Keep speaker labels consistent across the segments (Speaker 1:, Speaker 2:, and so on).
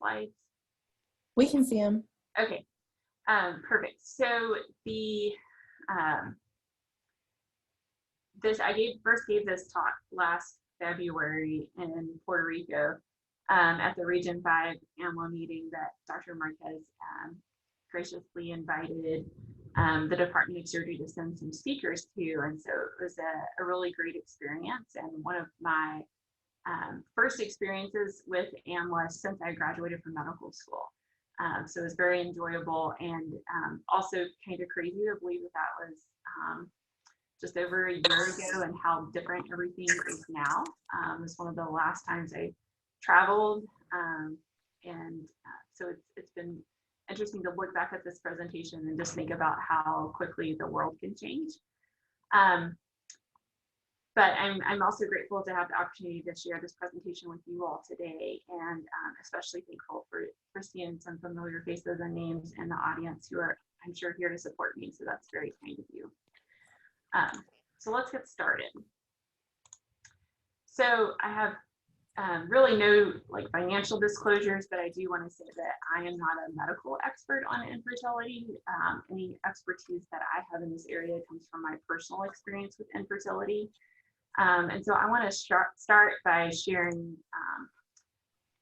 Speaker 1: slides?
Speaker 2: We can see them.
Speaker 1: Okay, perfect. So the I first gave this talk last February in Puerto Rico at the Region 5 AMLA meeting that Dr. Marquez graciously invited the Department of Surgery to send some speakers to. And so it was a really great experience, and one of my first experiences with AMLA since I graduated from medical school. So it was very enjoyable, and also kind of crazy to believe that was just over a year ago, and how different everything is now. It was one of the last times I traveled, and so it's been interesting to look back at this presentation and just think about how quickly the world can change. But I'm also grateful to have the opportunity to share this presentation with you all today, and especially thankful for seeing some familiar faces and names in the audience who are, I'm sure, here to support me. So that's very kind of you. So let's get started. So I have really no financial disclosures, but I do want to say that I am not a medical expert on infertility. Any expertise that I have in this area comes from my personal experience with infertility. And so I want to start by sharing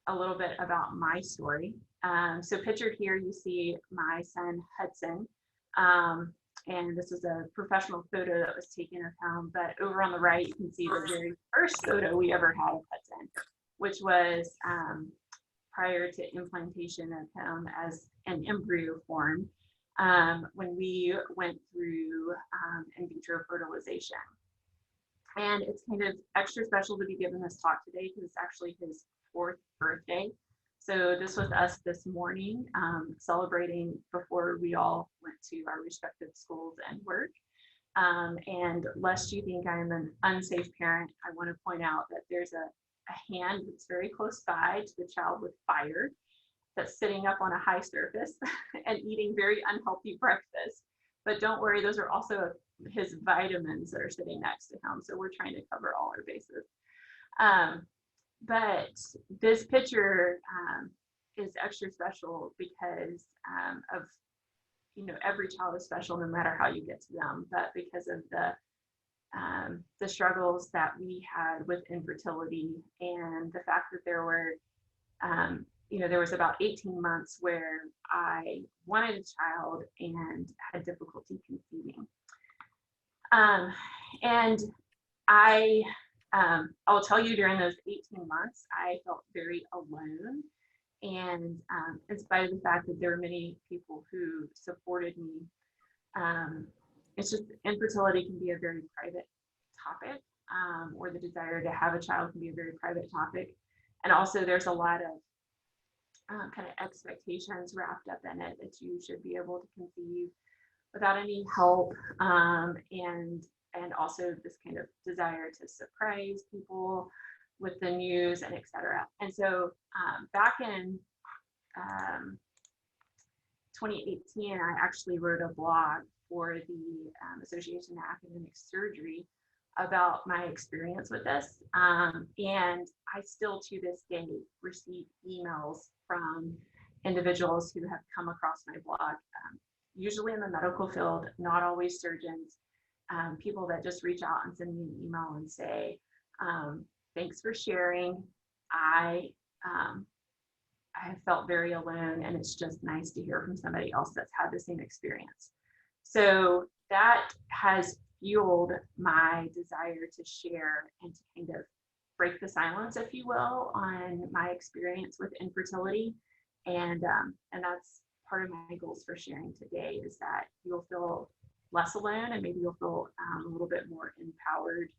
Speaker 1: a little bit about my story. So pictured here, you see my son Hudson. And this was a professional photo that was taken of him. But over on the right, you can see the very first photo we ever had of Hudson, which was prior to implantation of him as an embryo form, when we went through in vitro fertilization. And it's kind of extra special to be given this talk today because it's actually his 4th birthday. So this was us this morning, celebrating before we all went to our respective schools and work. And lest you think I'm an unsafe parent, I want to point out that there's a hand that's very close by to the child with fire that's sitting up on a high surface and eating very unhealthy breakfast. But don't worry, those are also his vitamins that are sitting next to him. So we're trying to cover all our bases. But this picture is extra special because of, every child is special no matter how you get to them, but because of the struggles that we had with infertility, and the fact that there were, there was about 18 months where I wanted a child and had difficulty conceiving. And I'll tell you, during those 18 months, I felt very alone. And in spite of the fact that there were many people who supported me, it's just infertility can be a very private topic, or the desire to have a child can be a very private topic. And also there's a lot of kind of expectations wrapped up in it, that you should be able to conceive without any help, and also this kind of desire to surprise people with the news and etc. And so back in 2018, I actually wrote a blog for the Association of Academic Surgery about my experience with this. And I still to this day receive emails from individuals who have come across my blog, usually in the medical field, not always surgeons, people that just reach out and send me an email and say, thanks for sharing. I have felt very alone, and it's just nice to hear from somebody else that's had the same experience. So that has fueled my desire to share and to kind of break the silence, if you will, on my experience with infertility. And that's part of my goals for sharing today, is that you'll feel less alone, and maybe you'll feel a little bit more empowered,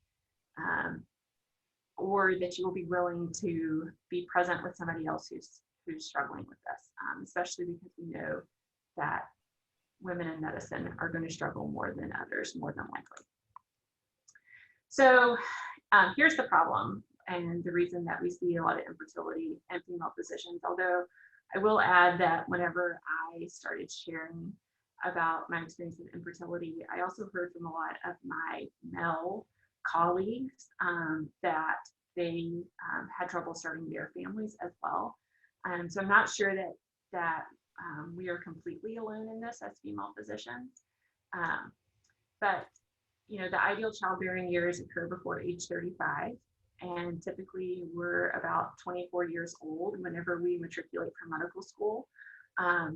Speaker 1: or that you will be willing to be present with somebody else who's struggling with this, especially because we know that women in medicine are going to struggle more than others, more than likely. So here's the problem, and the reason that we see a lot of infertility in female physicians, although I will add that whenever I started sharing about my experience with infertility, I also heard from a lot of my male colleagues that they had trouble starting their families as well. So I'm not sure that we are completely alone in this as female physicians. But the ideal childbearing years occur before age 35. And typically we're about 24 years old whenever we matriculate for medical school.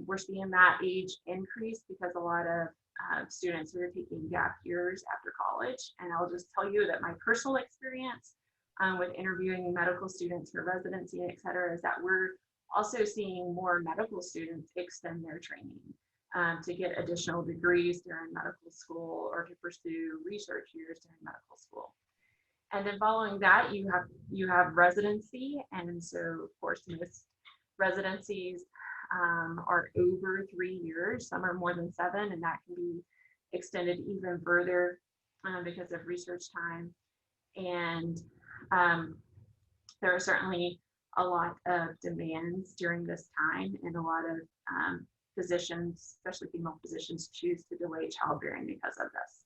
Speaker 1: We're seeing that age increase because a lot of students who are taking gap years after college. And I'll just tell you that my personal experience with interviewing medical students for residency, et cetera, is that we're also seeing more medical students extend their training to get additional degrees during medical school or to pursue research years during medical school. And then following that, you have residency. And so, of course, most residencies are over 3 years. Some are more than 7, and that can be extended even further because of research time. And there are certainly a lot of demands during this time, and a lot of physicians, especially female physicians, choose to delay childbearing because of this.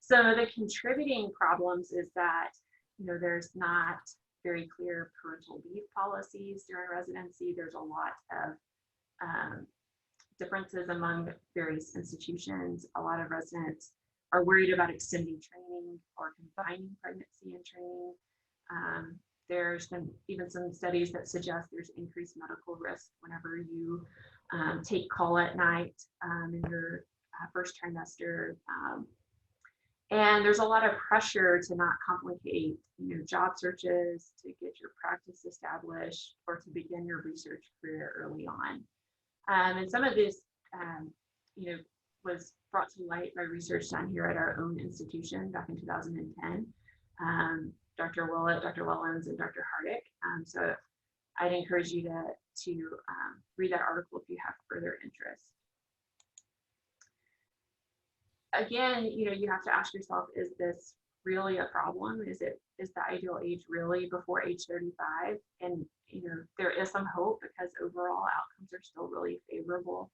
Speaker 1: Some of the contributing problems is that there's not very clear parental leave policies during residency. There's a lot of differences among various institutions. A lot of residents are worried about extending training or combining pregnancy and training. There's been even some studies that suggest there's increased medical risk whenever you take call at night in your first trimester. And there's a lot of pressure to not complicate, job searches, to get your practice established, or to begin your research career early on. And some of this, was brought to light by research done here at our own institution back in 2010. Dr. Willett, Dr. Wellens, and Dr. Hardick. So I'd encourage you to read that article if you have further interest. Again, you have to ask yourself, is this really a problem? Is the ideal age really before age 35? And there is some hope because overall outcomes are still really favorable.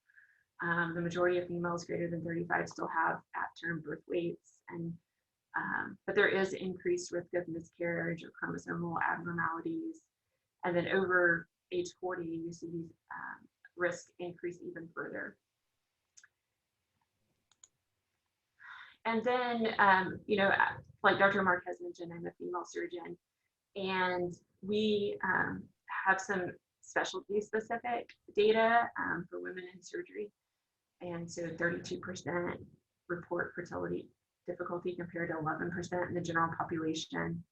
Speaker 1: The majority of females greater than 35 still have at-term birth weights, and but there is increased risk of miscarriage or chromosomal abnormalities. And then over age 40, you see these risks increase even further. And then, like Dr. Marquez mentioned, I'm a female surgeon, and we have some specialty specific data for women in surgery. And so 32% report fertility difficulty compared to 11% in the general population.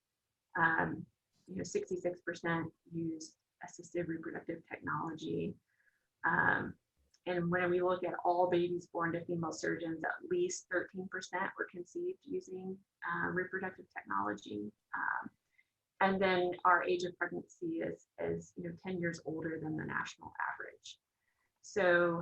Speaker 1: 66% use assisted reproductive technology. And when we look at all babies born to female surgeons, at least 13% were conceived using reproductive technology. And then our age of pregnancy is 10 years older than the national average. So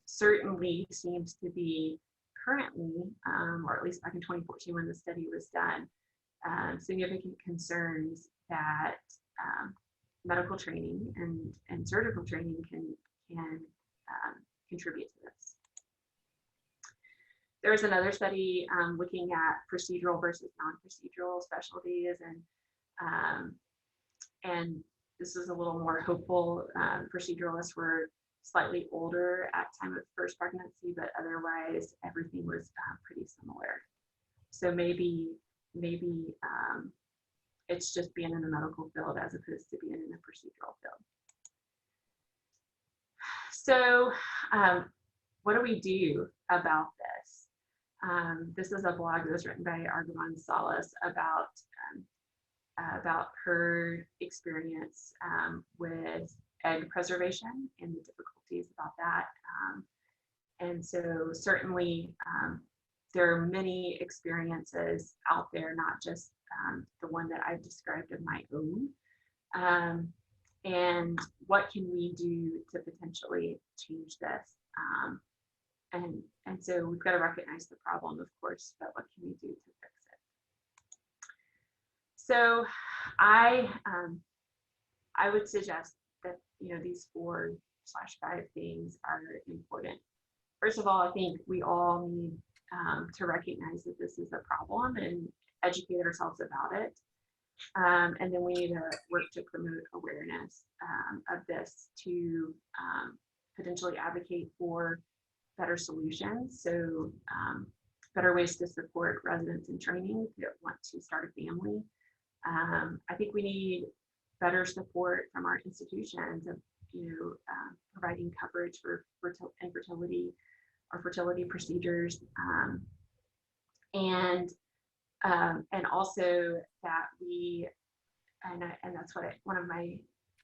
Speaker 1: certainly seems to be currently, or at least back in 2014 when the study was done, significant concerns that medical training and surgical training can contribute to this. There was another study looking at procedural versus non-procedural specialties, and this is a little more hopeful. Proceduralists were slightly older at time of first pregnancy, but otherwise everything was pretty similar. So maybe it's just being in the medical field as opposed to being in the procedural field. So what do we do about this? This is a blog that was written by Argavon Salas about her experience with egg preservation and the difficulties about that. And so certainly there are many experiences out there, not just the one that I've described of my own. And what can we do to potentially change this? And so we've got to recognize the problem, of course, but what can we do to fix it? So I would suggest that these 4/5 things are important. First of all, I think we all need to recognize that this is a problem and educate ourselves about it. And then we need to work to promote awareness of this to potentially advocate for better solutions. So better ways to support residents in training that want to start a family. I think we need better support from our institutions of, providing coverage for infertility or fertility procedures, and also that we, and that's what one of my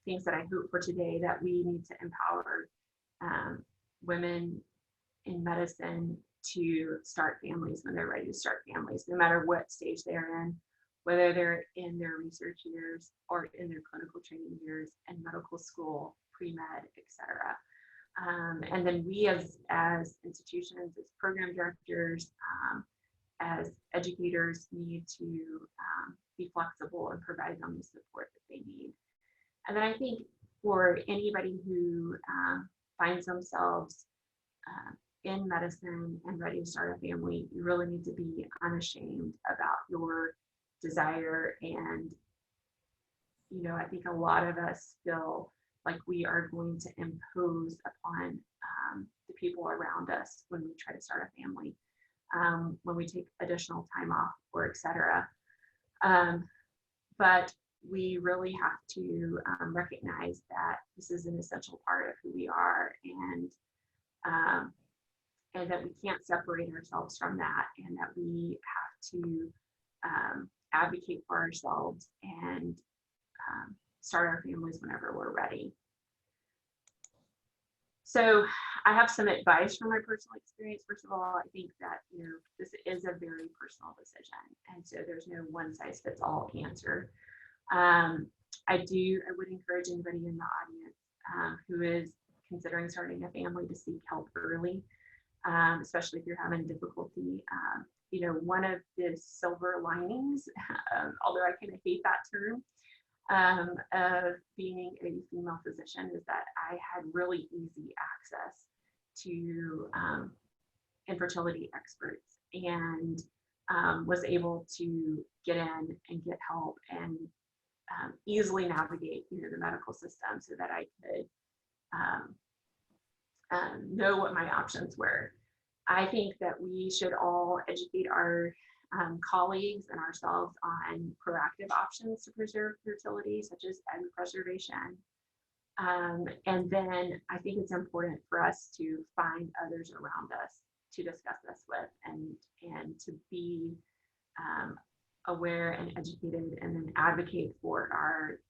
Speaker 1: things that I hope for today, that we need to empower women in medicine to start families when they're ready to start families, no matter what stage they're in, whether they're in their research years or in their clinical training years and medical school, pre-med, etc. And then we as institutions, as program directors, as educators need to be flexible and provide them the support that they need. And then I think for anybody who finds themselves in medicine and ready to start a family, you really need to be unashamed about your desire. And, I think a lot of us feel like we are going to impose upon the people around us when we try to start a family, when we take additional time off or etc. But we really have to recognize that this is an essential part of who we are, and that we can't separate ourselves from that, and that we have to advocate for ourselves and start our families whenever we're ready. So I have some advice from my personal experience. First of all, I think that this is a very personal decision, and so there's no one size fits all answer. I would encourage anybody in the audience who is considering starting a family to seek help early, especially if you're having difficulty. One of the silver linings, although I kind of hate that term, of being a female physician, is that I had really easy access to infertility experts, and was able to get in and get help and easily navigate the medical system so that I could know what my options were. I think that we should all educate our colleagues and ourselves on proactive options to preserve fertility, such as egg preservation. And then I think it's important for us to find others around us to discuss this with, and to be aware and educated, and then advocate for our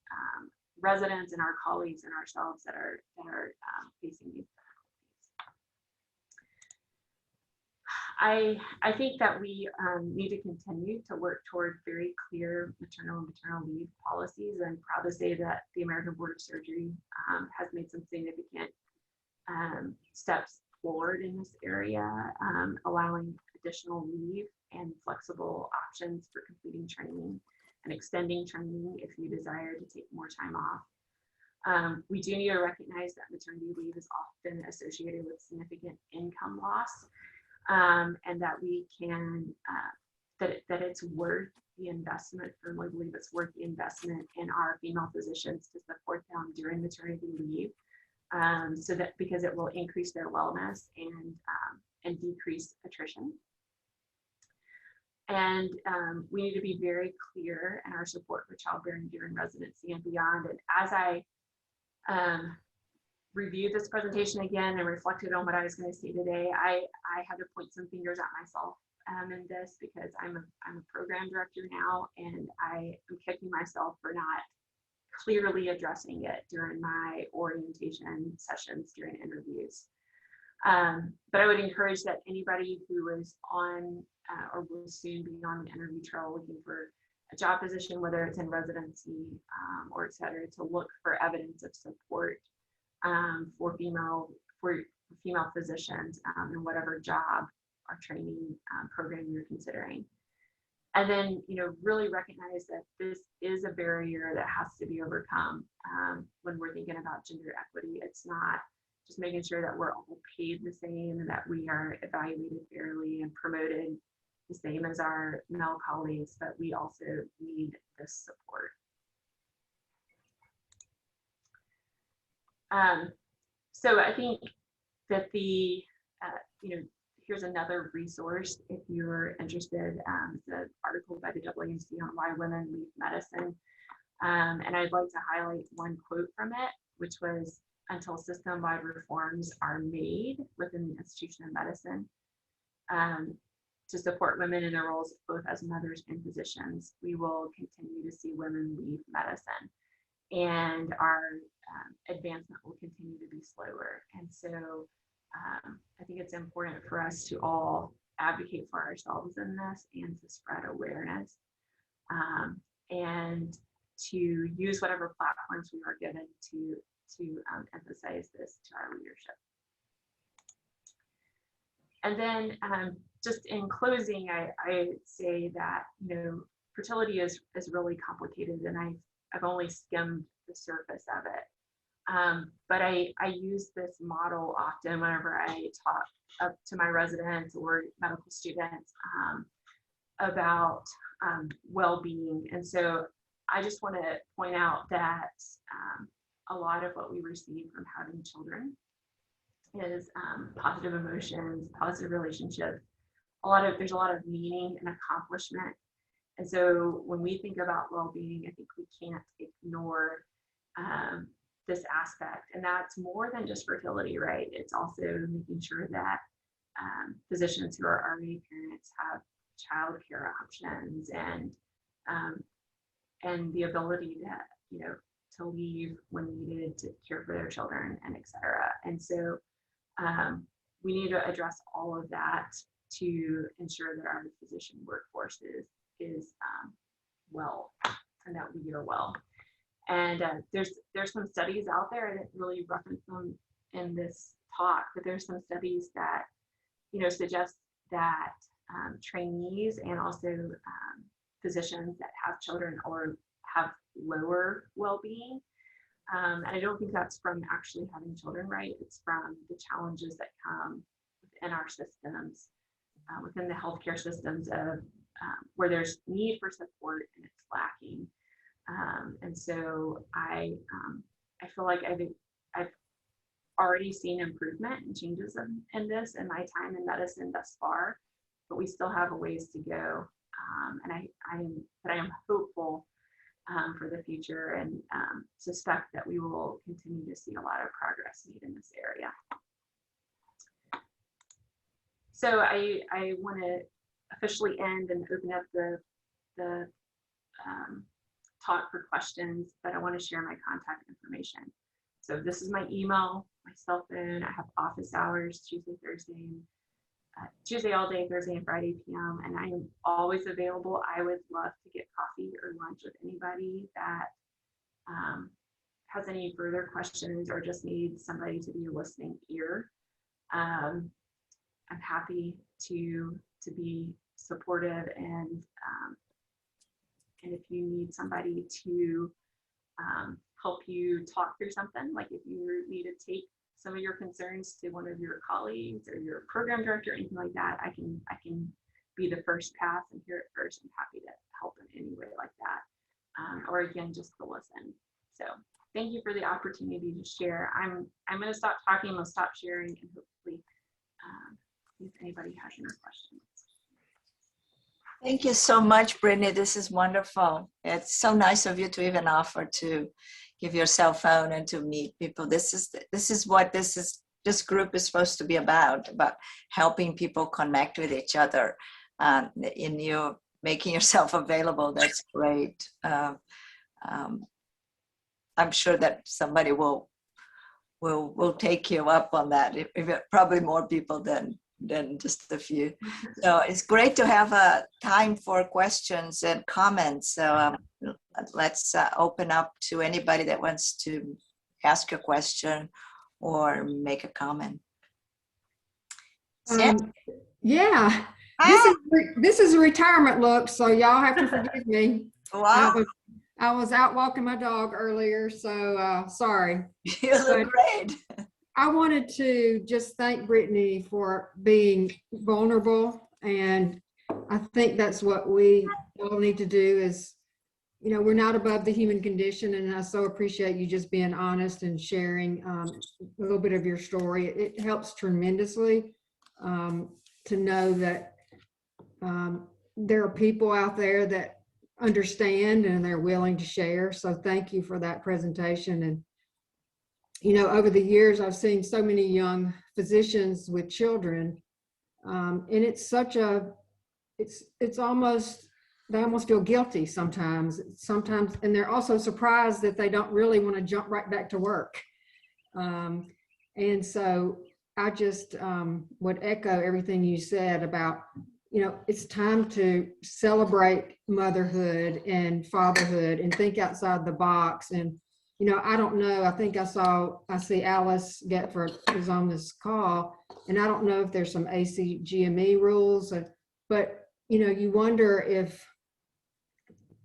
Speaker 1: residents and our colleagues and ourselves that are facing these difficulties. I think that we need to continue to work toward very clear maternal and maternal leave policies. I'm proud to say that the American Board of Surgery has made some significant steps forward in this area, allowing additional leave and flexible options for completing training and extending training if you desire to take more time off. We do need to recognize that maternity leave is often associated with significant income loss, and that we can, that it's worth the investment. Firmly believe it's worth the investment in our female physicians to support them during maternity leave, so that, because it will increase their wellness and decrease attrition. And we need to be very clear in our support for childbearing during residency and beyond. And as I reviewed this presentation again and reflected on what I was going to say today, I had to point some fingers at myself in this, because I'm a program director now, and I am kicking myself for not clearly addressing it during my orientation sessions during interviews. But I would encourage that anybody who is on or will soon be on the interview trail looking for a job position, whether it's in residency or et cetera, to look for evidence of support for female physicians in whatever job or training program you're considering. And then, really recognize that this is a barrier that has to be overcome when we're thinking about gender equity. It's not just making sure that we're all paid the same and that we are evaluated fairly and promoted the same as our male colleagues, but we also need this support. So I think that here's another resource if you're interested. It's an article by the WMC on why women leave medicine. And I'd like to highlight one quote from it, which was, "Until system-wide reforms are made within the institution of medicine to support women in their roles both as mothers and physicians, we will continue to see women leave medicine. And our advancement will continue to be slower." And so I think it's important for us to all advocate for ourselves in this and to spread awareness and to use whatever platforms we are given to emphasize this to our leadership. And then just in closing, I say that, fertility is really complicated, and I've only skimmed the surface of it. But I use this model often whenever I talk up to my residents or medical students about well-being. And so I just want to point out that a lot of what we receive from having children is positive emotions, positive relationships. There's a lot of meaning and accomplishment. And so when we think about well-being, I think we can't ignore this aspect. And that's more than just fertility, right? It's also making sure that physicians who are already parents have childcare options and the ability to leave when needed to care for their children, and et cetera. And so we need to address all of that to ensure that our physician workforce is well and that we are well. And there's some studies out there. I didn't really reference them in this talk, but there's some studies that suggest that trainees and also physicians that have children or have lower well-being. And I don't think that's from actually having children, right? It's from the challenges that come within our systems, within the healthcare systems of where there's need for support and it's lacking. And so I feel like I've already seen improvement and changes in this in my time in medicine thus far, but we still have a ways to go. And I am hopeful for the future, and suspect that we will continue to see a lot of progress made in this area. So I want to officially end and open up the talk for questions, but I want to share my contact information. So this is my email, my cell phone. I have office hours Tuesday all day, Thursday and Friday p.m. And I am always available. I would love to get coffee or lunch with anybody that has any further questions or just needs somebody to be a listening ear. I'm happy to be supportive, and if you need somebody to help you talk through something, like if you need to take some of your concerns to one of your colleagues or your program director, anything like that, I can be the first pass and hear it first. I'm happy to help in any way like that, or again, just to listen. So thank you for the opportunity to share. I'm going to stop talking. I'll stop sharing, and hopefully if anybody has any questions.
Speaker 3: Thank you so much, Brittany. This is wonderful. It's so nice of you to even offer to give your cell phone and to meet people. This is what this group is supposed to be about helping people connect with each other. In you making yourself available, that's great. I'm sure that somebody will take you up on that. Probably more people than just a few. So it's great to have a time for questions and comments. So let's open up to anybody that wants to ask a question or make a comment.
Speaker 4: Yeah, this is a retirement look, so y'all have to forgive me.
Speaker 3: Wow.
Speaker 4: I was out walking my dog earlier, so sorry.
Speaker 3: You look great.
Speaker 4: I wanted to just thank Brittany for being vulnerable and I think that's what we all need to do is, you know, we're not above the human condition, and I so appreciate you just being honest and sharing a little bit of your story. It helps tremendously to know that there are people out there that understand and they're willing to share. So thank you for that presentation. And, you know, over the years, I've seen so many young physicians with children, and it's such a, it's almost, they almost feel guilty sometimes, and they're also surprised that they don't really want to jump right back to work. And so I just would echo everything you said about, you know, it's time to celebrate motherhood and fatherhood and think outside the box. And, you know, I don't know, I think I see Alice Getford is on this call, and I don't know if there's some ACGME rules, but, you know, you wonder if,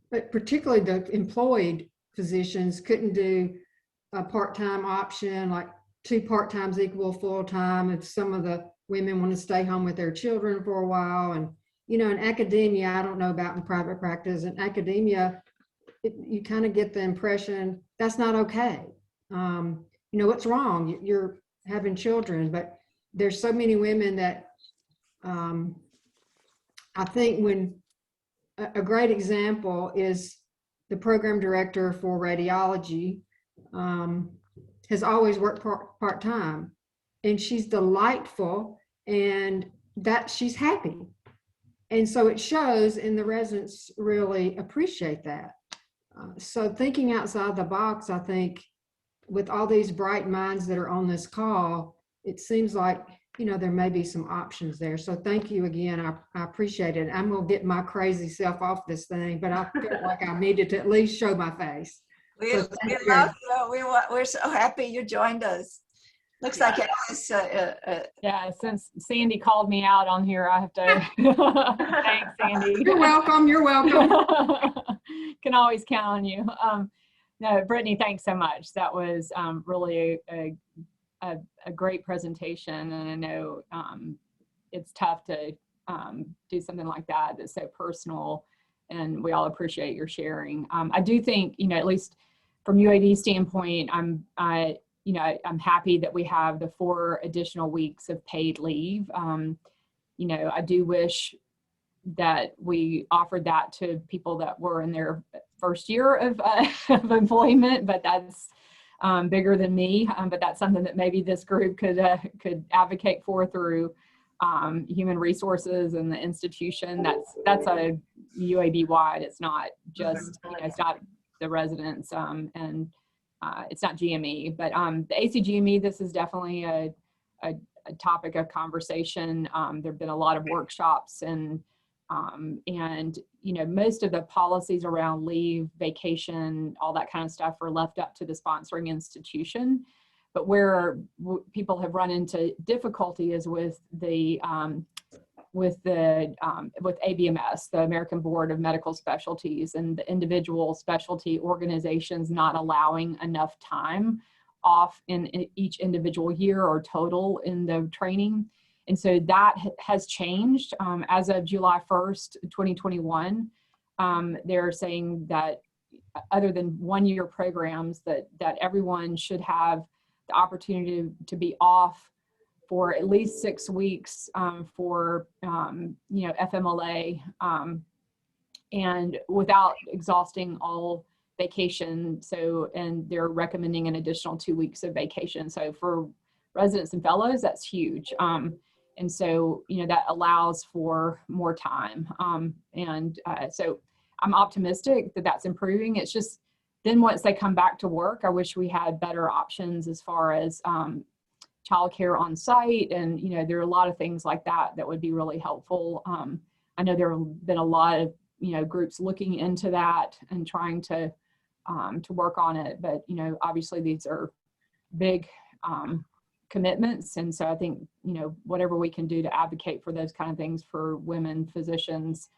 Speaker 4: but particularly the employed physicians couldn't do a part-time option, like 2 part-times equal full-time if some of the women want to stay home with their children for a while. And, you know, in academia, I don't know about in private practice, in academia, you kind of get the impression that's not okay. You know, what's wrong? You're having children, but there's so many women that I think when a great example is the program director for radiology has always worked part-time, and she's delightful, and that she's happy. And so it shows, and the residents really appreciate that. So thinking outside the box, I think with all these bright minds that are on this call, it seems like, you know, there may be some options there. So thank you again. I appreciate it. I'm going to get my crazy self off this thing, but I felt like I needed to at least show my face.
Speaker 3: We
Speaker 4: So
Speaker 3: love you. We're so happy you joined us. Looks like it was,
Speaker 5: Yeah, since Sandy called me out on here, I have to thanks, Sandy.
Speaker 4: You're welcome. You're welcome.
Speaker 5: Can always count on you. No, Brittany, thanks so much. That was really a great presentation, and I know it's tough to do something like that that's so personal, and we all appreciate your sharing. I do think, you know, at least from UAB standpoint, I'm happy that we have the 4 additional weeks of paid leave. You know, I do wish that we offered that to people that were in their first year of employment, but that's bigger than me. But that's something that maybe this group could advocate for through human resources and the institution. That's a UAB wide. It's not just, you know, it's not the residents and it's not GME, but the ACGME, this is definitely a topic of conversation. There've been a lot of workshops and you know, most of the policies around leave, vacation, all that kind of stuff are left up to the sponsoring institution. But where people have run into difficulty is with ABMS, the American Board of Medical Specialties, and the individual specialty organizations not allowing enough time off in each individual year or total in the training. And so that has changed as of July 1st, 2021. They're saying that other than 1-year programs, that everyone should have the opportunity to be off for at least 6 weeks for you know, FMLA, and without exhausting all vacation. So, and they're recommending an additional 2 weeks of vacation. So for residents and fellows, that's huge. And so, you know, that allows for more time. So I'm optimistic that that's improving. It's just then once they come back to work, I wish we had better options as far as childcare on site. And, you know, there are a lot of things like that that would be really helpful. I know there have been a lot of, you know, groups looking into that and trying to work on it. But, you know, obviously these are big commitments. And so I think, you know, whatever we can do to advocate for those kind of things for women physicians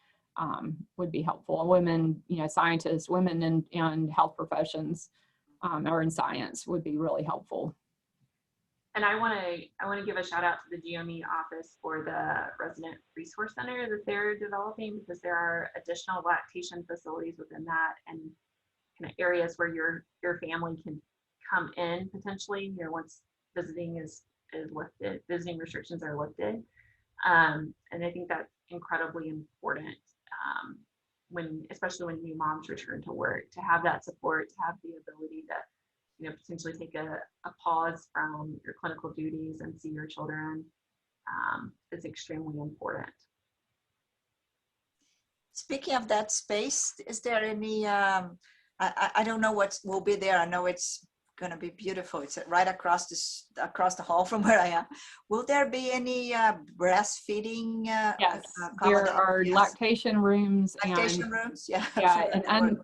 Speaker 5: would be helpful. Women, you know, scientists, women in health professions or in science would be really helpful.
Speaker 1: And I want to give a shout out to the GME office for the resident resource center that they're developing, because there are additional lactation facilities within that, and kind of areas where your family can come in potentially, once visiting is lifted, visiting restrictions are lifted. And I think that's incredibly important, especially when new moms return to work, to have that support, to have the ability to potentially take a pause from your clinical duties and see your children, is extremely important.
Speaker 3: Speaking of that space, is there any, I don't know what will be there. I know it's going to be beautiful. It's right across the hall from where I am. Will there be any breastfeeding?
Speaker 5: Yes, there
Speaker 3: accommodation?
Speaker 5: are
Speaker 3: Yes.
Speaker 5: lactation rooms.
Speaker 3: Lactation rooms, yeah.
Speaker 5: Yeah,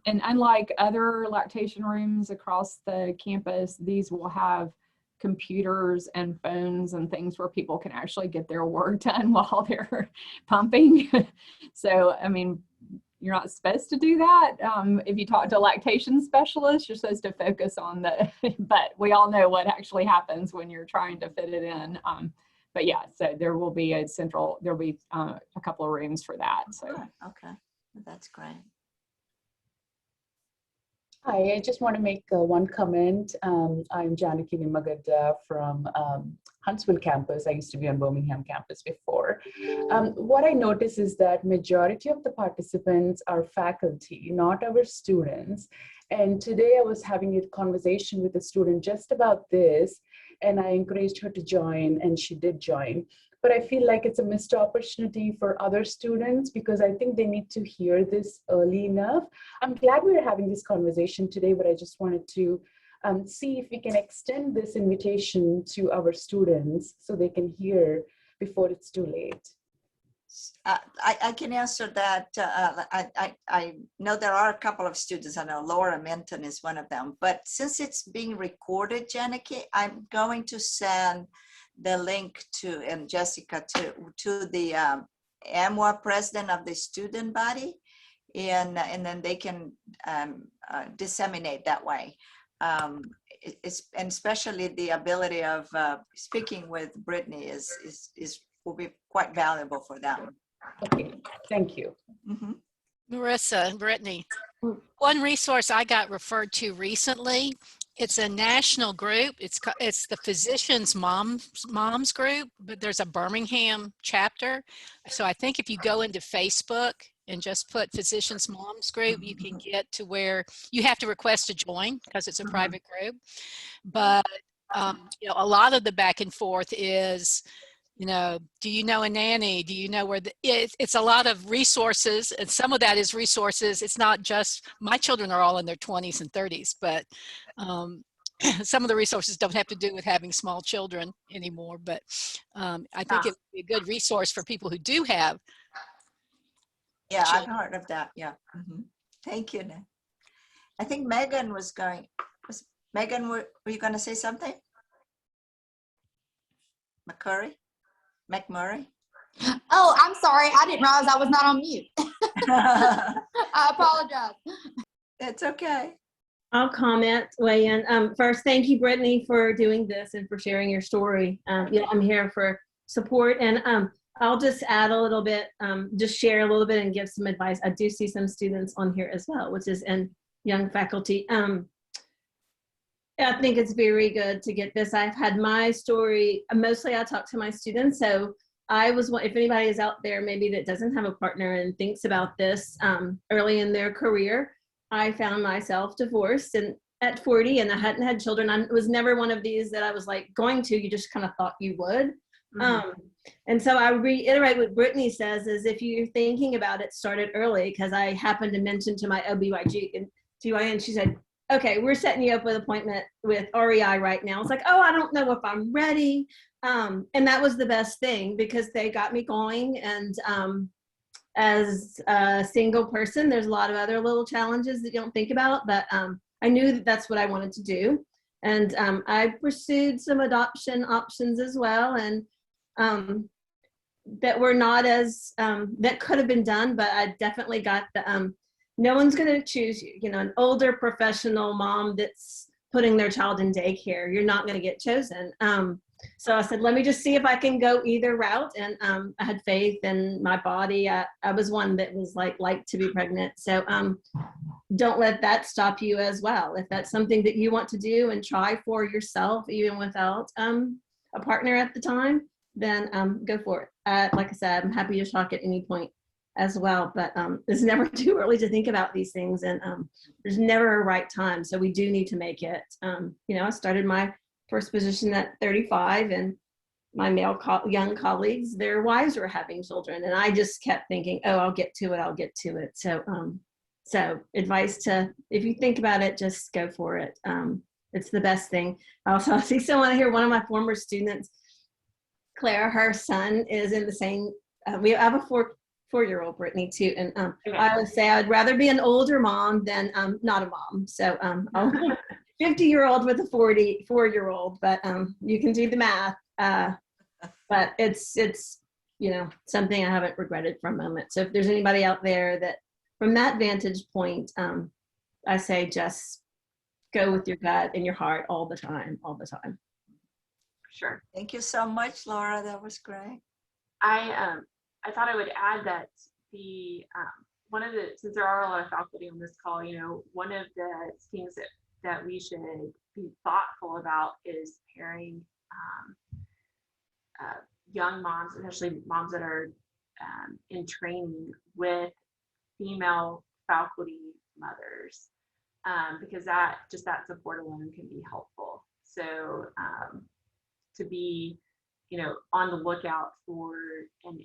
Speaker 5: and unlike other lactation rooms across the campus, these will have computers and phones and things where people can actually get their work done while they're pumping. So, I mean, you're not supposed to do that. If you talk to a lactation specialist, you're supposed to focus on but we all know what actually happens when you're trying to fit it in. But yeah, so there will be there'll be a couple of rooms for that. So.
Speaker 3: Okay, that's great.
Speaker 6: Hi, I just want to make one comment. I'm Janaki Nimmagadda from Huntsville campus. I used to be on Birmingham campus before. What I notice is that majority of the participants are faculty, not our students. And today I was having a conversation with a student just about this, and I encouraged her to join, and she did join. But I feel like it's a missed opportunity for other students, because I think they need to hear this early enough. I'm glad we're having this conversation today, but I just wanted to see if we can extend this invitation to our students so they can hear before it's too late.
Speaker 3: I can answer that. I know there are a couple of students. I know Laura Minton is one of them. But since it's being recorded, Janaki, I'm going to send the link to, and Jessica, to the AMWA president of the student body, and then they can disseminate that way. And especially the ability of speaking with Brittany will be quite valuable for them.
Speaker 6: Okay, thank you.
Speaker 3: Mm-hmm.
Speaker 7: Marissa, Brittany, one resource I got referred to recently, it's a national group. It's the Physicians Moms group, but there's a Birmingham chapter. So I think if you go into Facebook and just put Physicians Moms group, you can get to where you have to request to join because it's a private group. But a lot of the back and forth is, do you know a nanny? Do you know where it's a lot of resources, and some of that is resources. It's not just, my children are all in their 20s and 30s, but some of the resources don't have to do with having small children anymore. But I think it would be a good resource for people who do have.
Speaker 3: Yeah,
Speaker 7: children.
Speaker 3: I've heard of that. Yeah. Mm-hmm. Thank you. I think Megan were you going to say something? McMurray?
Speaker 2: Oh, I'm sorry. I didn't realize I was not on mute. I apologize.
Speaker 3: It's okay.
Speaker 8: I'll weigh in. First, thank you, Brittany, for doing this and for sharing your story. I'm here for support, and I'll just add a little bit, just share a little bit and give some advice. I do see some students on here as well, which is in young faculty. I think it's very good to get this. I've had my story, mostly I talk to my students. So if anybody is out there maybe that doesn't have a partner and thinks about this early in their career, I found myself divorced and at 40, and I hadn't had children. I was never one of these that I was like going to, you just kind of thought you would. Mm-hmm. And so I reiterate what Brittany says is if you're thinking about it, start it early, because I happened to mention to my OB/GYN, she said, okay, we're setting you up with an appointment with REI right now. It's like, oh, I don't know if I'm ready. And that was the best thing because they got me going. And as a single person, there's a lot of other little challenges that you don't think about, but I knew that that's what I wanted to do. And I pursued some adoption options as well. And that were not as, that could have been done, but I definitely got the, no one's going to choose you, an older professional mom that's putting their child in daycare. You're not going to get chosen. So I said, let me just see if I can go either route. And I had faith in my body. I was one that was like to be pregnant. So don't let that stop you as well. If that's something that you want to do and try for yourself, even without a partner at the time, then go for it. Like I said, I'm happy to talk at any point as well, but it's never too early to think about these things, and there's never a right time. So we do need to make it. I started my first position at 35, and my male young colleagues, their wives were having children, and I just kept thinking, oh, I'll get to it. So advice to, if you think about it, just go for it. It's the best thing. Also, I see someone here, one of my former students, Claire, her son is in the same, we have a four-year-old Brittany too. And I always say I'd rather be an older mom than not a mom. So 50-year-old with a 44-year-old, but you can do the math. But it's something I haven't regretted for a moment. So if there's anybody out there that, from that vantage point, I say just go with your gut and your heart all the time.
Speaker 1: Sure.
Speaker 3: Thank you so much, Laura. That was great.
Speaker 1: I thought I would add that since there are a lot of faculty on this call, one of the things that we should be thoughtful about is pairing young moms, especially moms that are in training, with female faculty mothers, because that support alone can be helpful. So to be on the lookout for, and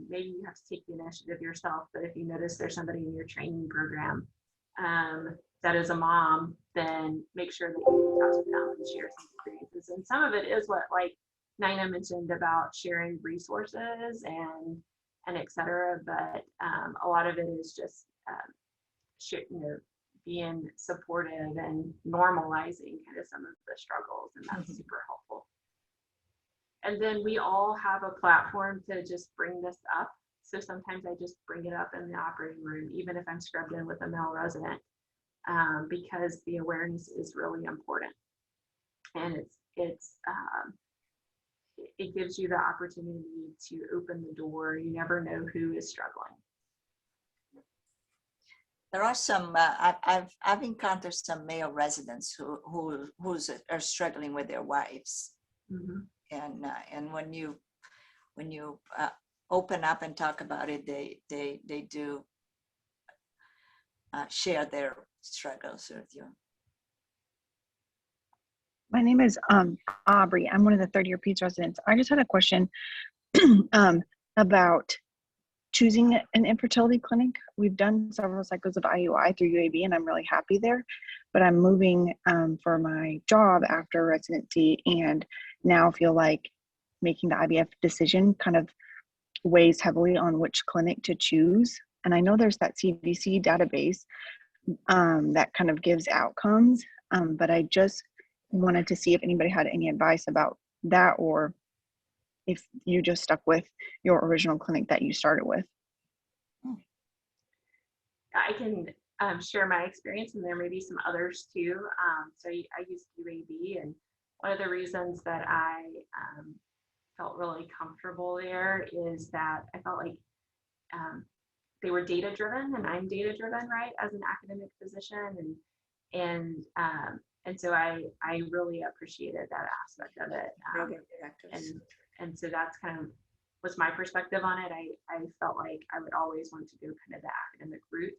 Speaker 1: maybe you have to take the initiative yourself, but if you notice there's somebody in your training program that is a mom, then make sure that you talk to them and share some experiences. And some of it is what, like Nina mentioned, about sharing resources and et cetera, but a lot of it is just being supportive and normalizing kind of some of the struggles, and that's super helpful. And then we all have a platform to just bring this up. So sometimes I just bring it up in the operating room, even if I'm scrubbed in with a male resident, because the awareness is really important. And it gives you the opportunity to open the door. You never know who is struggling.
Speaker 3: There are some, I've encountered some male residents who are struggling with their wives.
Speaker 1: Mm-hmm.
Speaker 3: And when you open up and talk about it, they do share their struggles with you.
Speaker 9: My name is Aubrey. I'm one of the third-year PEDS residents. I just had a question about choosing an infertility clinic. We've done several cycles of IUI through UAB, and I'm really happy there. But I'm moving for my job after residency, and now feel like making the IVF decision kind of weighs heavily on which clinic to choose. And I know there's that CDC database that kind of gives outcomes, but I just wanted to see if anybody had any advice about that, or if you just stuck with your original clinic that you started with.
Speaker 1: I can share my experience, and there may be some others too. So I used UAB, and one of the reasons that I felt really comfortable there is that I felt like they were data driven, and I'm data driven, right, as an academic physician, and so I really appreciated that aspect of it. And so that's kind of was my perspective on it. I felt like I would always want to go kind of the academic route.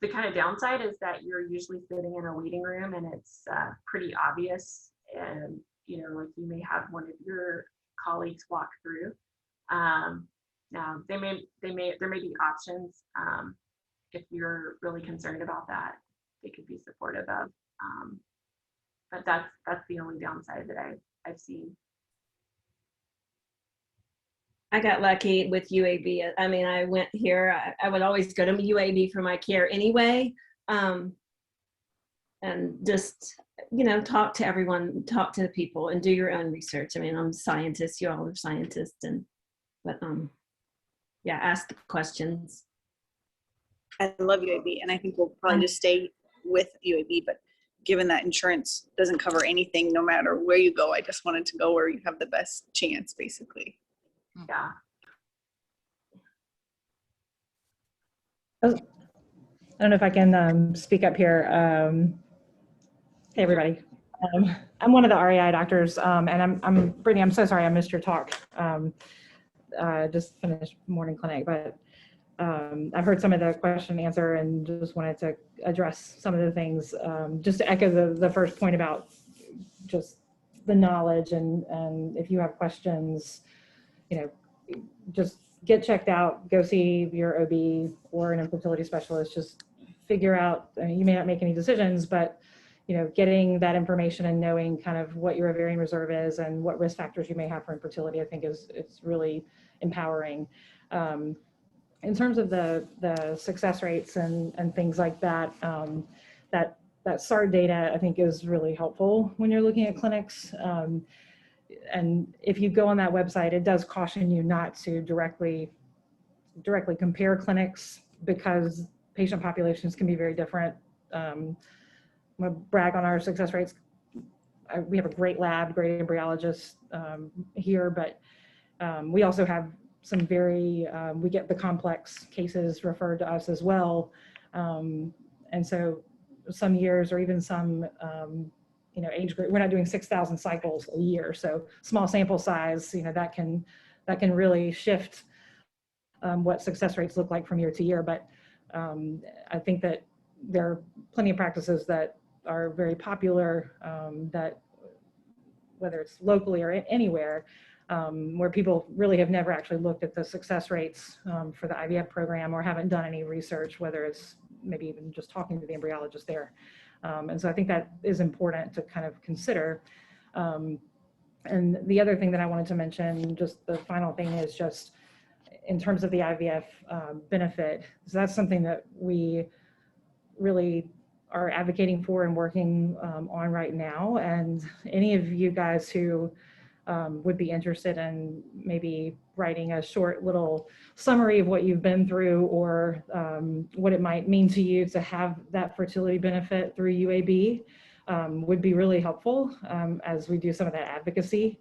Speaker 1: The kind of downside is that you're usually sitting in a waiting room, and it's pretty obvious, and like you may have one of your colleagues walk through. Now there may be options if you're really concerned about that. They could be supportive of, but that's the only downside that I've seen.
Speaker 8: I got lucky with UAB. I mean, I went here, I would always go to UAB for my care anyway. And just, talk to everyone, talk to the people, and do your own research. I mean, I'm a scientist, you all are scientists, but ask the questions.
Speaker 10: I love UAB, and I think we'll probably just stay with UAB, but
Speaker 9: given that insurance doesn't cover anything, no matter where you go, I just wanted to go where you have the best chance, basically.
Speaker 1: Yeah.
Speaker 10: Oh, I don't know if I can speak up here. Hey, everybody. I'm one of the REI doctors, and I'm Brittany. I'm so sorry I missed your talk. Just finished morning clinic, but I've heard some of the question and answer, and just wanted to address some of the things. Just to echo the first point about just the knowledge, and if you have questions, just get checked out, go see your OB or an infertility specialist. Just figure out, I mean, you may not make any decisions, but getting that information and knowing kind of what your ovarian reserve is and what risk factors you may have for infertility, I think it's really empowering. In terms of the success rates and things like that, that SARD data I think is really helpful when you're looking at clinics. And if you go on that website, it does caution you not to directly compare clinics because patient populations can be very different. I'm gonna brag on our success rates. We have a great lab, great embryologist here, but we also have some very, we get the complex cases referred to us as well. And so some years or even some, age group, we're not doing 6,000 cycles a year. So small sample size, that can really shift what success rates look like from year to year. But I think that there are plenty of practices that are very popular that whether it's locally or anywhere, where people really have never actually looked at the success rates for the IVF program or haven't done any research, whether it's maybe even just talking to the embryologist there. And so I think that is important to kind of consider. And the other thing that I wanted to mention, just the final thing, is just in terms of the IVF benefit. So that's something that we really are advocating for and working on right now. And any of you guys who would be interested in maybe writing a short little summary of what you've been through or what it might mean to you to have that fertility benefit through UAB would be really helpful as we do some of that advocacy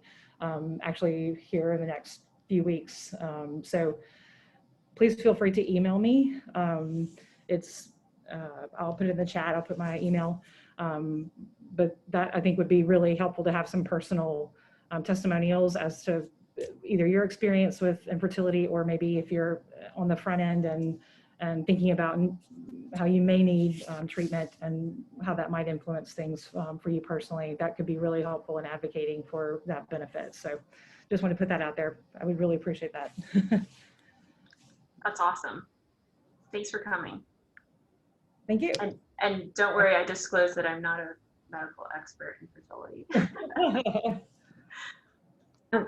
Speaker 10: actually here in the next few weeks. So please feel free to email me. I'll put it in the chat, I'll put my email. But that I think would be really helpful to have some personal testimonials as to either your experience with infertility or maybe if you're on the front end and thinking about how you may need treatment and how that might influence things for you personally. That could be really helpful in advocating for that benefit. So just want to put that out there. I would really appreciate that.
Speaker 1: That's awesome. Thanks for coming.
Speaker 10: Thank you.
Speaker 1: And don't worry, I disclosed that I'm not a medical expert in fertility.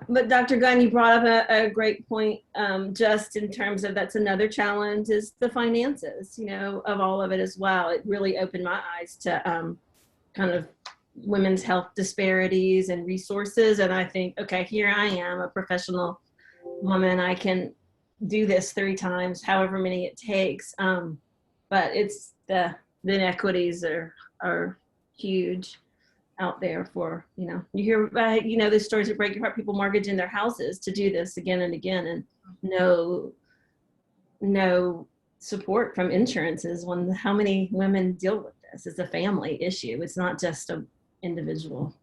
Speaker 8: But Dr. Gunn, you brought up a great point, just in terms of that's another challenge is the finances, of all of it as well. It really opened my eyes to kind of women's health disparities and resources. And I think, okay, here I am, a professional woman. I can do this 3 times, however many it takes. But it's the inequities are huge out there for, you hear, the stories that break your heart, people mortgaging their houses to do this again and again, and no support from insurances when how many women deal with this. It's a family issue. It's not just an individual.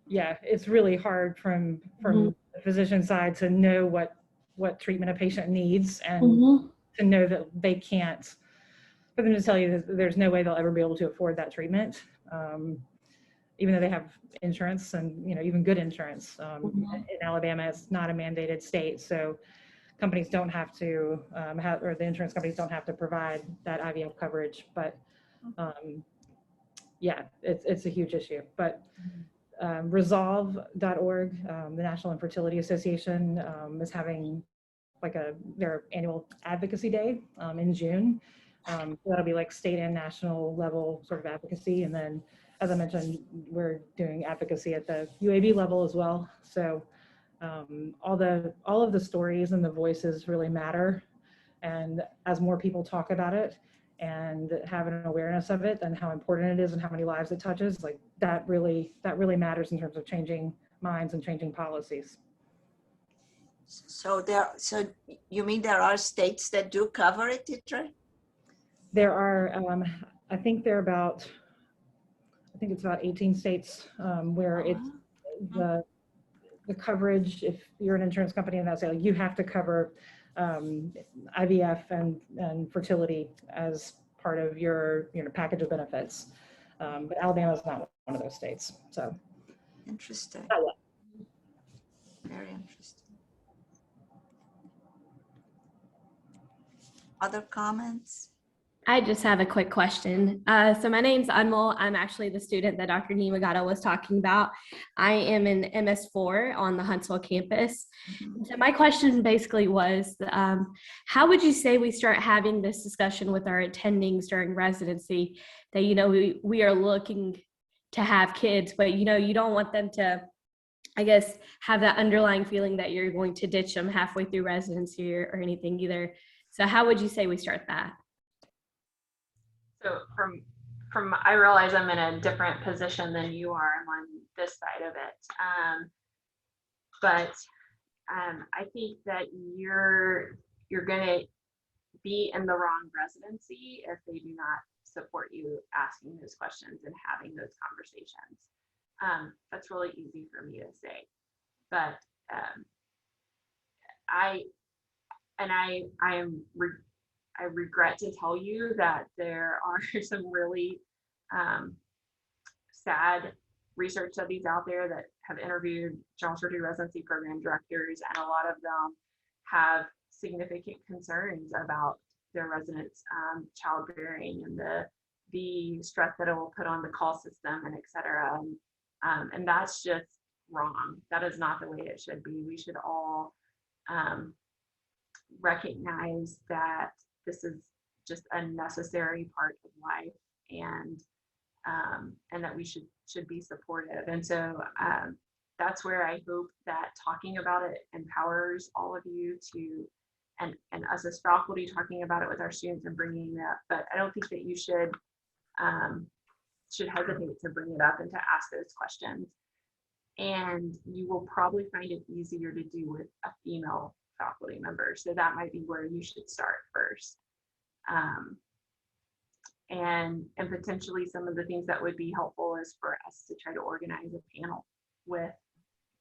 Speaker 10: Yeah, it's really hard from the physician side to know what treatment a patient needs and to know that they can't, for them to tell you that there's no way they'll ever be able to afford that treatment. Even though they have insurance and, even good insurance. In Alabama, it's not a mandated state. So companies don't have to or the insurance companies don't have to provide that IVF coverage. But yeah, it's a huge issue. But resolve.org, the National Infertility Association, is having their annual advocacy day in June. So that'll be like state and national level sort of advocacy. And then, as I mentioned, we're doing advocacy at the UAB level as well. So all of the stories and the voices really matter. And as more people talk about it, and have an awareness of it and how important it is and how many lives it touches, like that really matters in terms of changing minds and changing policies.
Speaker 3: So so you mean there are states that do cover it, Titra?
Speaker 10: There are, I think it's about 18 states where it's the coverage, if you're an insurance company and that's like you have to cover IVF and fertility as part of your package of benefits. But Alabama is not one of those states. So
Speaker 3: Interesting. Very interesting. Other comments?
Speaker 11: I just have a quick question. So my name's Anmol. I'm actually the student that Dr. Nimagata was talking about. I am in MS4 on the Huntsville campus. So my question basically was, how would you say we start having this discussion with our attendings during residency that, we are looking to have kids, but, you don't want them to, I guess, have that underlying feeling that you're going to ditch them halfway through residency or anything either. So how would you say we start that?
Speaker 1: So I realize I'm in a different position than you are. I'm on this side of it. But I think that you're going to be in the wrong residency if they do not support you asking those questions and having those conversations. That's really easy for me to say, but I regret to tell you that there are some really sad research studies out there that have interviewed general surgery residency program directors, and a lot of them have significant concerns about their residents' childbearing and the stress that it will put on the call system and et cetera. And that's just wrong. That is not the way it should be. We should all recognize that this is just a necessary part of life, and that we should be supportive. And so that's where I hope that talking about it empowers all of you to, and us as faculty talking about it with our students and bringing it up. But I don't think that you should hesitate to bring it up and to ask those questions. And you will probably find it easier to do with a female faculty member. So that might be where you should start first. And potentially some of the things that would be helpful is for us to try to organize a panel with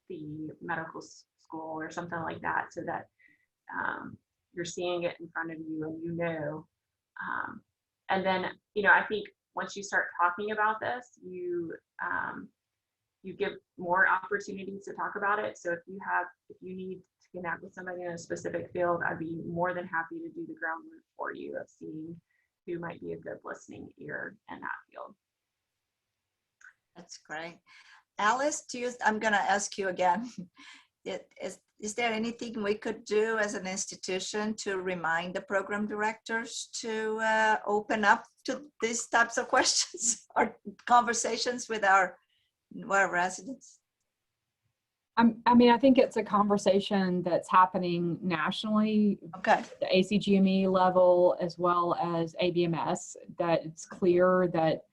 Speaker 1: the medical school or something like that, so that you're seeing it in front of you and and then I think once you start talking about this, you give more opportunities to talk about it. So if you need to connect with somebody in a specific field, I'd be more than happy to do the groundwork for you of seeing who might be a good listening ear in that field.
Speaker 3: That's great. Alice, I'm going to ask you again. Is there anything we could do as an institution to remind the program directors to open up to these types of questions or conversations with our residents?
Speaker 5: I think it's a conversation that's happening nationally,
Speaker 3: okay,
Speaker 5: the ACGME level as well as ABMS, that it's clear that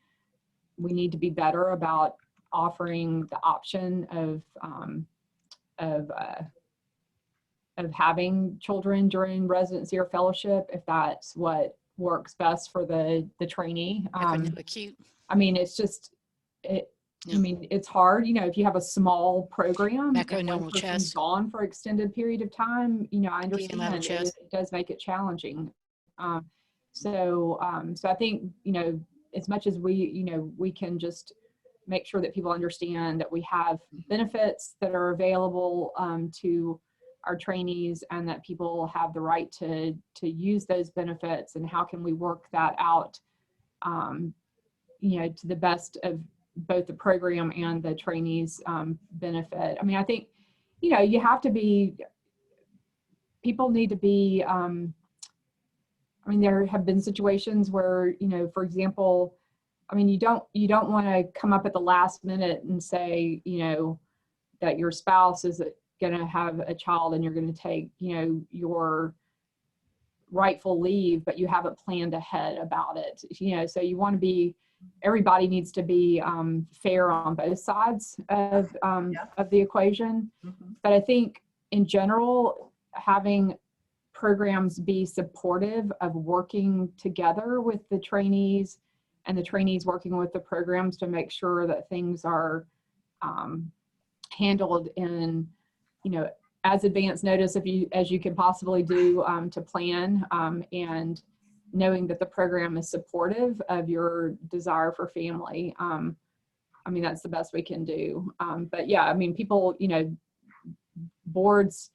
Speaker 5: we need to be better about offering the option of having children during residency or fellowship, if that's what works best for the trainee.
Speaker 7: Acute.
Speaker 5: It's just it's hard, if you have a small program and one person's
Speaker 7: chest
Speaker 5: gone for extended period of time, I understand it does make it challenging. So I think, as much as we can just make sure that people understand that we have benefits that are available to our trainees, and that people have the right to use those benefits, and how can we work that out, to the best of both the program and the trainees' benefit. I think, you have to be, people need to be, there have been situations where, for example, you don't want to come up at the last minute and say, that your spouse is going to have a child and you're going to take, your rightful leave, but you haven't planned ahead about it. You know, so you want to be, everybody needs to be fair on both sides of the equation. But I think in general, having programs be supportive of working together with the trainees and the trainees working with the programs to make sure that things are handled in, you know, as advance notice as you can possibly do to plan, and knowing that the program is supportive of your desire for family. I mean, that's the best we can do. But yeah, I mean, people, you know, boards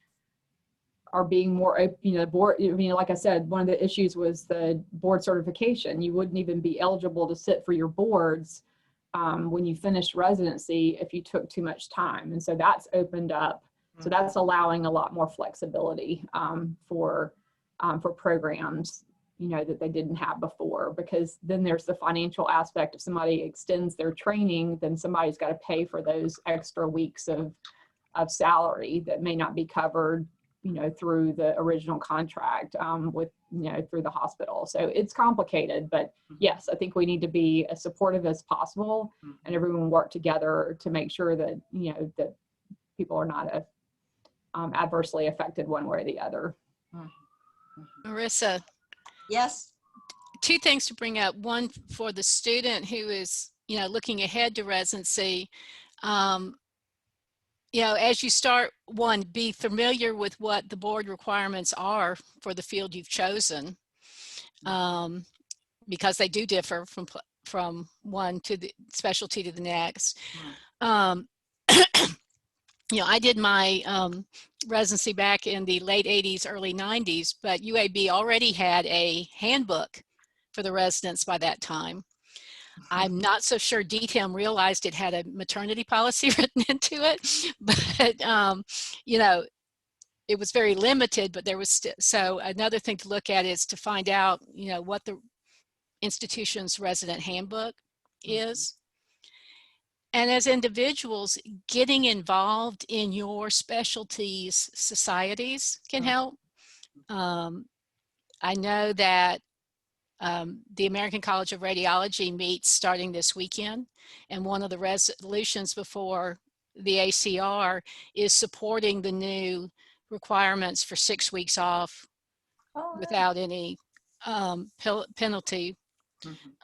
Speaker 5: are being more, you know, board, I mean, like I said, one of the issues was the board certification. You wouldn't even be eligible to sit for your boards when you finished residency if you took too much time. And so that's opened up. So that's allowing a lot more flexibility for programs, you know, that they didn't have before, because then there's the financial aspect. If somebody extends their training, then somebody's got to pay for those extra weeks of salary that may not be covered, you know, through the original contract with, you know, through the hospital. So it's complicated, but yes, I think we need to be as supportive as possible and everyone work together to make sure that, you know, that people are not adversely affected one way or the other.
Speaker 7: Marissa.
Speaker 3: Yes.
Speaker 7: Two things to bring up. One, for the student who is, you know, looking ahead to residency, you know, as you start, one, be familiar with what the board requirements are for the field you've chosen, because they do differ from one to the specialty to the next. You know, I did my residency back in the late 80s, early 90s, but UAB already had a handbook for the residents by that time. I'm not so sure DTEM realized it had a maternity policy written into it, but you know, it was very limited, but there was so another thing to look at is to find out, you know, what the institution's resident handbook is. And as individuals, getting involved in your specialties societies can help. I know that the American College of Radiology meets starting this weekend, and one of the resolutions before the ACR is supporting the new requirements for 6 weeks off without any penalty,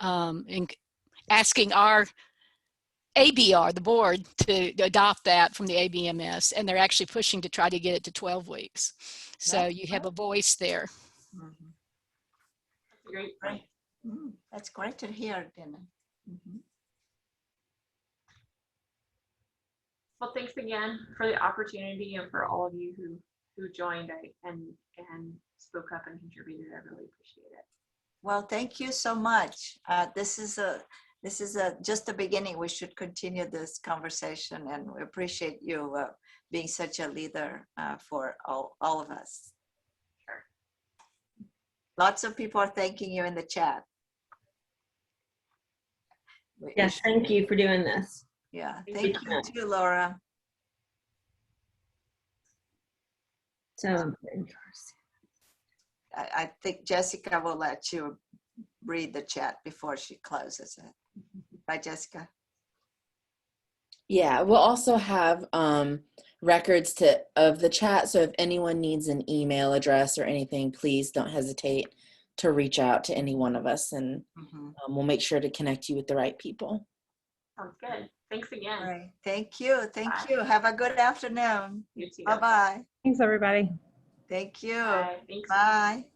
Speaker 7: and asking our ABR, the board, to adopt that from the ABMS, and they're actually pushing to try to get it to 12 weeks. So you have a voice there.
Speaker 1: Great.
Speaker 3: That's great to hear, Dina.
Speaker 1: Well, thanks again for the opportunity and for all of you who joined and spoke up and contributed. I really appreciate it.
Speaker 3: Well, thank you so much. This is just the beginning. We should continue this conversation, and we appreciate you being such a leader for all of us.
Speaker 1: Sure.
Speaker 3: Lots of people are thanking you in the chat.
Speaker 8: Yes, thank you for doing this.
Speaker 3: Yeah, thank you too, Laura.
Speaker 8: So
Speaker 3: I think Jessica will let you read the chat before she closes it. Right, Jessica?
Speaker 12: Yeah, we'll also have records of the chat. So if anyone needs an email address or anything, please don't hesitate to reach out to any one of us, and we'll make sure to connect you with the right people.
Speaker 1: Sounds good. Thanks again.
Speaker 3: All right. Thank you. Thank you. Have a good afternoon.
Speaker 1: You too.
Speaker 3: Bye-bye.
Speaker 10: Thanks, everybody.
Speaker 3: Thank you.
Speaker 1: Bye. Thanks.
Speaker 3: Bye.